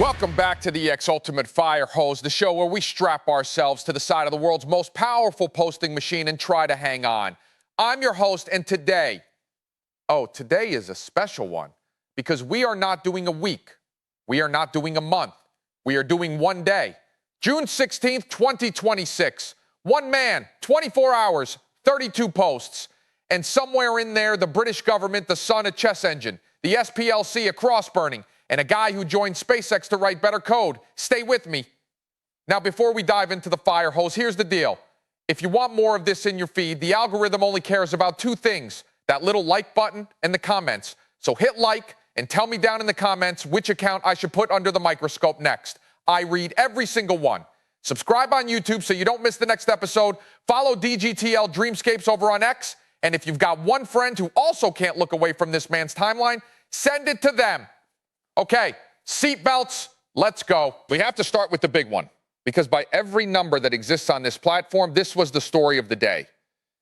Welcome back to the Xultimate Firehose, the show where we strap ourselves to the side of the world's most powerful posting machine and try to hang on. I'm your host, and today is a special one because we are not doing a week. We are not doing a month. We are doing one day. June 16th, 2026. One man, 24 hours, 32 posts. And somewhere in there, the British government, the sun, a chess engine, the SPLC, a cross burning, and a guy who joined SpaceX to write better code. Stay with me. Now, before we dive into the fire hose, here's the deal. If you want more of this in your feed, the algorithm only cares about two things, that little like button and the comments. So hit like and tell me down in the comments which account I should put under the microscope next. I read every single one. Subscribe on YouTube so you don't miss the next episode. Follow DGTL Dreamscapes over on X. And if you've got one friend who also can't look away from this man's timeline, send it to them. Okay, seatbelts, let's go. We have to start with the big one, because by every number that exists on this platform, this was the story of the day.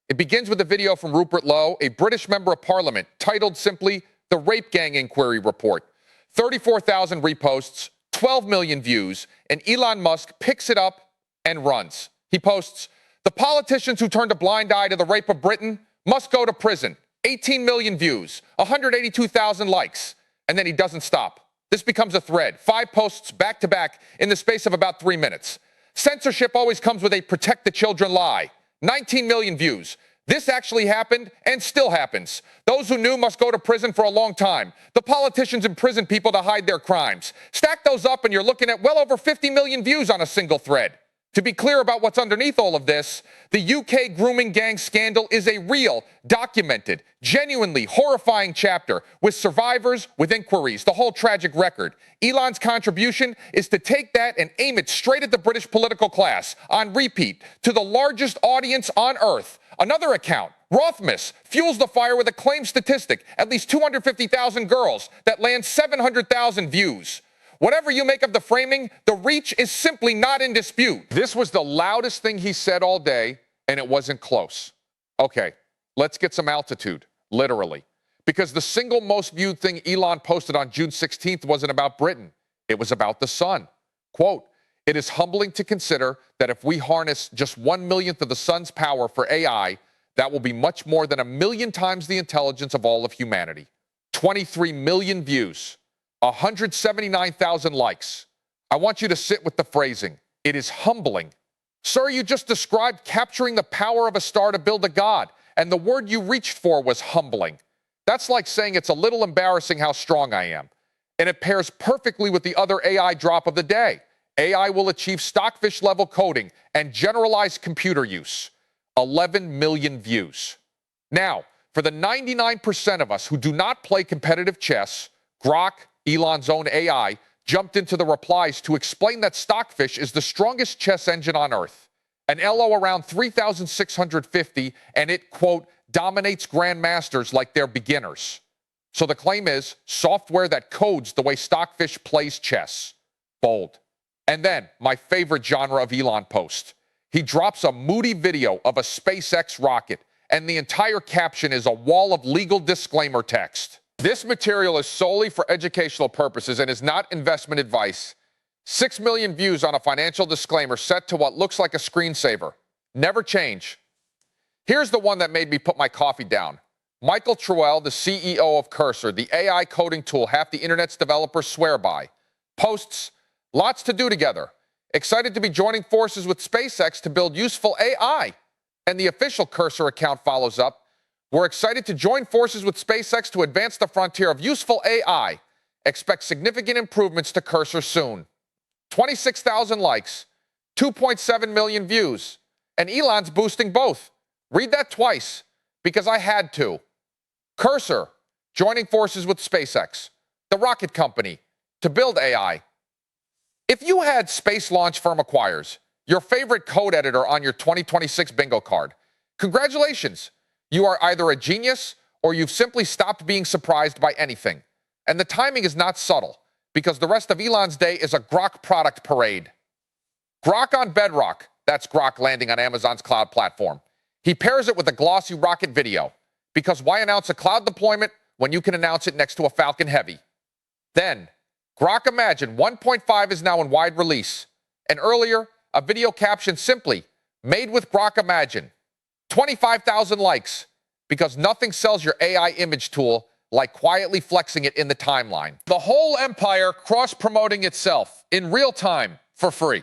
It begins with a video from Rupert Lowe, a British member of parliament, titled simply, The Rape Gang Inquiry Report. 34,000 reposts, 12 million views, and Elon Musk picks it up and runs. He posts, the politicians who turned a blind eye to the rape of Britain must go to prison. 18 million views, 182,000 likes. And then he doesn't stop. This becomes a thread. 5 posts back to back in the space of about 3 minutes. Censorship always comes with a protect the children lie. 19 million views. This actually happened and still happens. Those who knew must go to prison for a long time. The politicians imprison people to hide their crimes. Stack those up and you're looking at well over 50 million views on a single thread. To be clear about what's underneath all of this, the UK grooming gang scandal is a real, documented, genuinely horrifying chapter with survivors, with inquiries, the whole tragic record. Elon's contribution is to take that and aim it straight at the British political class, on repeat, to the largest audience on Earth. Another account, Rothmas, fuels the fire with a claimed statistic, at least 250,000 girls, that lands 700,000 views. Whatever you make of the framing, the reach is simply not in dispute. This was the loudest thing he said all day, and it wasn't close. Okay, let's get some altitude, literally. Because the single most viewed thing Elon posted on June 16th wasn't about Britain. It was about the sun. Quote, it is humbling to consider that if we harness just 1/1,000,000th of the sun's power for AI, that will be much more than 1,000,000 times the intelligence of all of humanity. 23 million views. 179,000 likes. I want you to sit with the phrasing. It is humbling. Sir, you just described capturing the power of a star to build a god, and the word you reached for was humbling. That's like saying it's a little embarrassing how strong I am. And it pairs perfectly with the other AI drop of the day. AI will achieve stockfish-level coding and generalized computer use. 11 million views. Now, for the 99% of us who do not play competitive chess, Grok, Elon's own AI, jumped into the replies to explain that Stockfish is the strongest chess engine on Earth. An ELO around 3,650, and it, quote, dominates grandmasters like they're beginners. So the claim is software that codes the way Stockfish plays chess. Bold. And then, my favorite genre of Elon post. He drops a moody video of a SpaceX rocket, and the entire caption is a wall of legal disclaimer text. This material is solely for educational purposes and is not investment advice. 6 million views on a financial disclaimer set to what looks like a screensaver. Never change. Here's the one that made me put my coffee down. Michael Truell, the CEO of Cursor, the AI coding tool half the internet's developers swear by, posts, lots to do together. Excited to be joining forces with SpaceX to build useful AI. And the official Cursor account follows up, we're excited to join forces with SpaceX to advance the frontier of useful AI. Expect significant improvements to Cursor soon. 26,000 likes, 2.7 million views, and Elon's boosting both. Read that twice, because I had to. Cursor, joining forces with SpaceX, the rocket company, to build AI. If you had Space Launch Firm Acquires, your favorite code editor on your 2026 bingo card, congratulations. You are either a genius or you've simply stopped being surprised by anything. And the timing is not subtle, because the rest of Elon's day is a Grok product parade. Grok on Bedrock, that's Grok landing on Amazon's cloud platform. He pairs it with a glossy rocket video, because why announce a cloud deployment when you can announce it next to a Falcon Heavy? Then, Grok Imagine 1.5 is now in wide release. And earlier, a video caption simply, made with Grok Imagine. 25,000 likes, because nothing sells your AI image tool like quietly flexing it in the timeline. The whole empire cross-promoting itself in real time for free.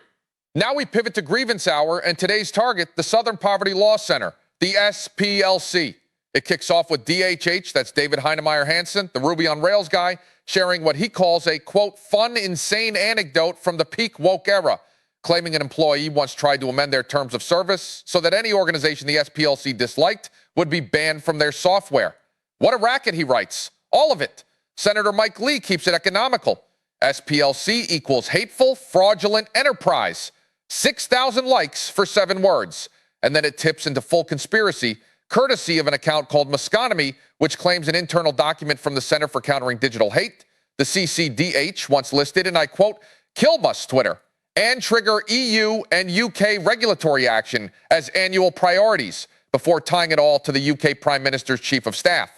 Now we pivot to Grievance Hour, and today's target, the Southern Poverty Law Center, the SPLC. It kicks off with DHH, that's David Heinemeier Hansen, the Ruby on Rails guy, sharing what he calls a, quote, fun, insane anecdote from the peak woke era, claiming an employee once tried to amend their terms of service so that any organization the SPLC disliked would be banned from their software. What a racket, he writes. All of it. Senator Mike Lee keeps it economical. SPLC equals hateful, fraudulent enterprise. 6,000 likes for 7 words. And then it tips into full conspiracy, courtesy of an account called Muskonomy, which claims an internal document from the Center for Countering Digital Hate, the CCDH, once listed, and I quote, kill Musk's Twitter and trigger EU and UK regulatory action as annual priorities before tying it all to the UK Prime Minister's Chief of Staff.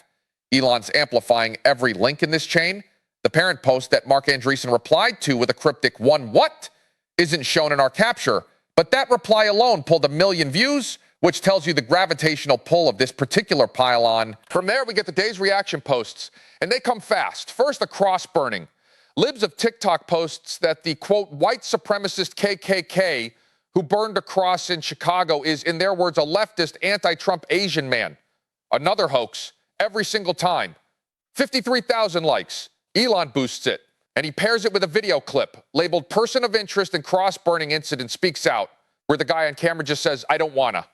Elon's amplifying every link in this chain. The parent post that Mark Andreessen replied to with a cryptic "one what" isn't shown in our capture, but that reply alone pulled 1 million views, which tells you the gravitational pull of this particular pile-on. From there, we get the day's reaction posts, and they come fast. First, a cross-burning. Libs of TikTok posts that the, quote, white supremacist KKK who burned a cross in Chicago is, in their words, a leftist anti-Trump Asian man. Another hoax, every single time. 53,000 likes. Elon boosts it, and he pairs it with a video clip labeled Person of Interest and Cross-Burning Incident Speaks Out, where the guy on camera just says, I don't wanna.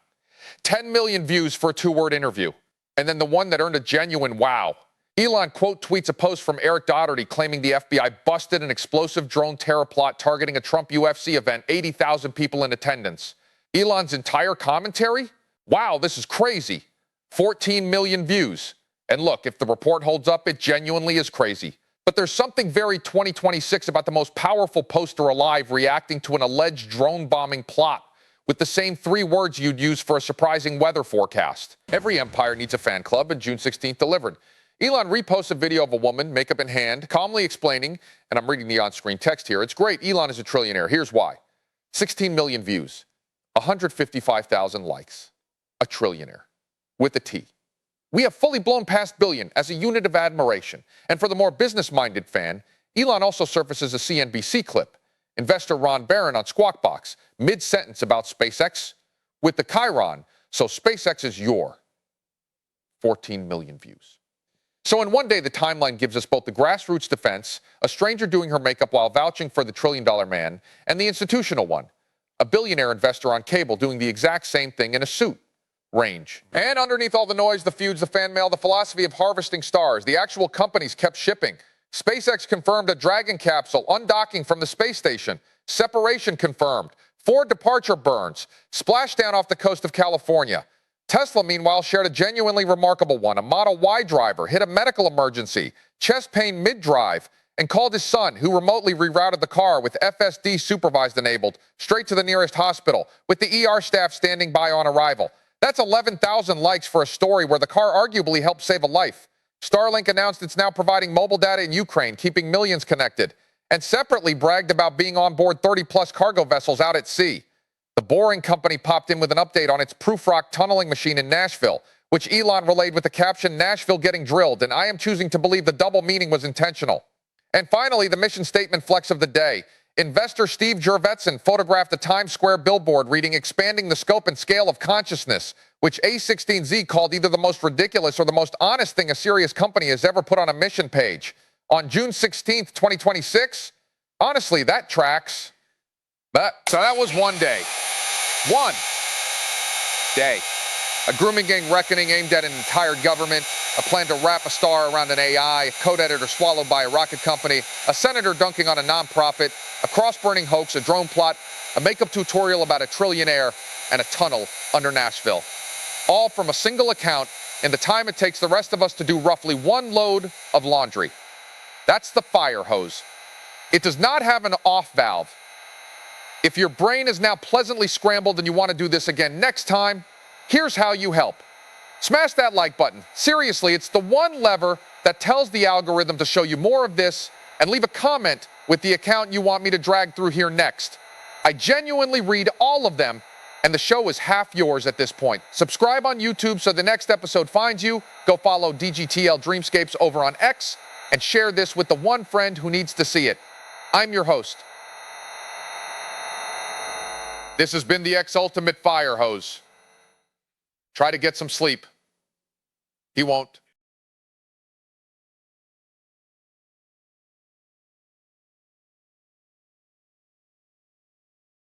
10 million views for a 2-word interview. And then the one that earned a genuine wow. Elon quote tweets a post from Eric Doherty claiming the FBI busted an explosive drone terror plot targeting a Trump UFC event, 80,000 people in attendance. Elon's entire commentary? Wow, this is crazy. 14 million views. And look, if the report holds up, it genuinely is crazy. But there's something very 2026 about the most powerful poster alive reacting to an alleged drone bombing plot with the same 3 words you'd use for a surprising weather forecast. Every empire needs a fan club, and June 16th delivered. Elon reposts a video of a woman, makeup in hand, calmly explaining, and I'm reading the on-screen text here, it's great, Elon is a trillionaire, here's why. 16 million views, 155,000 likes, a trillionaire, with a T. We have fully blown past billion as a unit of admiration. And for the more business-minded fan, Elon also surfaces a CNBC clip. Investor Ron Barron on Squawk Box, mid-sentence about SpaceX, with the chyron, so SpaceX is your 14 million views. So in one day, the timeline gives us both the grassroots defense, a stranger doing her makeup while vouching for the trillion-dollar man, and the institutional one, a billionaire investor on cable doing the exact same thing in a suit. Range. And underneath all the noise, the feuds, the fan mail, the philosophy of harvesting stars, the actual companies kept shipping. SpaceX confirmed a Dragon capsule undocking from the space station. Separation confirmed. 4 departure burns. Splashdown off the coast of California. Tesla, meanwhile, shared a genuinely remarkable one. A Model Y driver hit a medical emergency, chest pain mid-drive, and called his son, who remotely rerouted the car with FSD supervised enabled, straight to the nearest hospital, with the ER staff standing by on arrival. That's 11,000 likes for a story where the car arguably helped save a life. Starlink announced it's now providing mobile data in Ukraine, keeping millions connected, and separately bragged about being on board 30-plus cargo vessels out at sea. The Boring Company popped in with an update on its Proofrock tunneling machine in Nashville, which Elon relayed with the caption, Nashville getting drilled, and I am choosing to believe the double meaning was intentional. And finally, the mission statement flex of the day. Investor Steve Jurvetson photographed a Times Square billboard reading expanding the scope and scale of consciousness, which A16Z called either the most ridiculous or the most honest thing a serious company has ever put on a mission page. On June 16th, 2026, honestly, that tracks. So that was one day. One day. A grooming gang reckoning aimed at an entire government, a plan to wrap a star around an AI, a code editor swallowed by a rocket company, a senator dunking on a nonprofit, a cross-burning hoax, a drone plot, a makeup tutorial about a trillionaire, and a tunnel under Nashville. All from a single account in the time it takes the rest of us to do roughly 1 load of laundry. That's the Firehose. It does not have an off valve. If your brain is now pleasantly scrambled and you want to do this again next time, here's how you help. Smash that like button. Seriously, it's the one lever that tells the algorithm to show you more of this and leave a comment with the account you want me to drag through here next. I genuinely read all of them, and the show is half yours at this point. Subscribe on YouTube so the next episode finds you. Go follow DGTL Dreamscapes over on X, and share this with the one friend who needs to see it. I'm your host. This has been the Xultimate Firehose. Try to get some sleep. He won't.